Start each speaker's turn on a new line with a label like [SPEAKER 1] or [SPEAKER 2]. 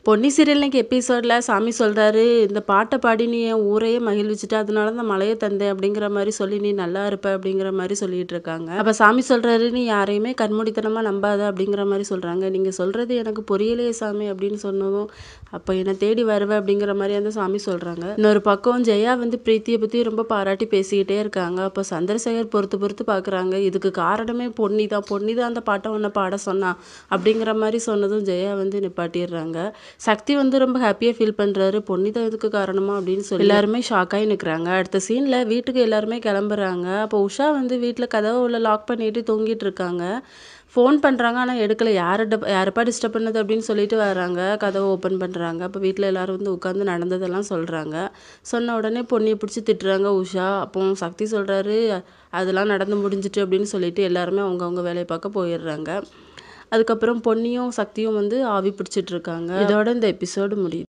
[SPEAKER 1] Ponni serial இன்னைக்கு எபிசோடில் சாமி சொல்கிறாரு, இந்த பாட்டை பாடி நீ என் ஊரையே மகிழ்விச்சுட்ட, அதனால தான் மலையை தந்தேன் அப்படிங்கிற மாதிரி சொல்லி நீ நல்லா இருப்ப அப்படிங்கிற மாதிரி சொல்லிட்டு இருக்காங்க. அப்போ சாமி சொல்கிறாரு, நீ யாரையுமே கண்மூடித்தனமாக நம்பாத அப்படிங்கிற மாதிரி சொல்கிறாங்க. நீங்கள் சொல்கிறது எனக்கு புரியலையே சாமி அப்படின்னு சொன்னதும், அப்போ என்னை தேடி வருவேன் அப்படிங்கிற மாதிரி அந்த சாமி சொல்கிறாங்க. இன்னொரு பக்கம் ஜெயா வந்து பிரீத்தியை பற்றி ரொம்ப பாராட்டி பேசிக்கிட்டே இருக்காங்க. அப்போ சந்திரசேகர் பொறுத்து பொறுத்து பார்க்குறாங்க. இதுக்கு காரணமே பொன்னி தான் அந்த பாட்டை ஒன்று பாட சொன்னா அப்படிங்கிற மாதிரி சொன்னதும் ஜெயா வந்து நிப்பாட்டிடுறாங்க. சக்தி வந்து ரொம்ப ஹாப்பியாக ஃபீல் பண்ணுறாரு. பொன்னி தான் இதுக்கு காரணமா அப்படின்னு சொல்லி எல்லாருமே ஷாக்காகி நிற்கிறாங்க. அடுத்த சீனில் வீட்டுக்கு எல்லாருமே கிளம்புறாங்க. அப்போ உஷா வந்து வீட்டில் கதவை உள்ள லாக் பண்ணிட்டு தூங்கிட்டு இருக்காங்க. ஃபோன் பண்ணுறாங்க, ஆனால் எடுக்கலை. யாரப்பா டிஸ்டர்ப் பண்ணது அப்படின்னு சொல்லிட்டு வராங்க. கதவை ஓப்பன் பண்ணுறாங்க. அப்போ வீட்டில் எல்லோரும் வந்து உட்காந்து நடந்ததெல்லாம் சொல்கிறாங்க. சொன்ன உடனே பொன்னியை பிடிச்சி திட்டுறாங்க உஷா. அப்போ சக்தி சொல்கிறாரு, அதெல்லாம் நடந்து முடிஞ்சிட்டு அப்படின்னு சொல்லிட்டு எல்லாருமே அவங்கவுங்க வேலையை பார்க்க போயிடுறாங்க. அதுக்கப்புறம் பொன்னியும் சக்தியும் வந்து ஆவி பிடிச்சிட்டு இருக்காங்க. இதோட இந்த எபிசோடு முடியுது.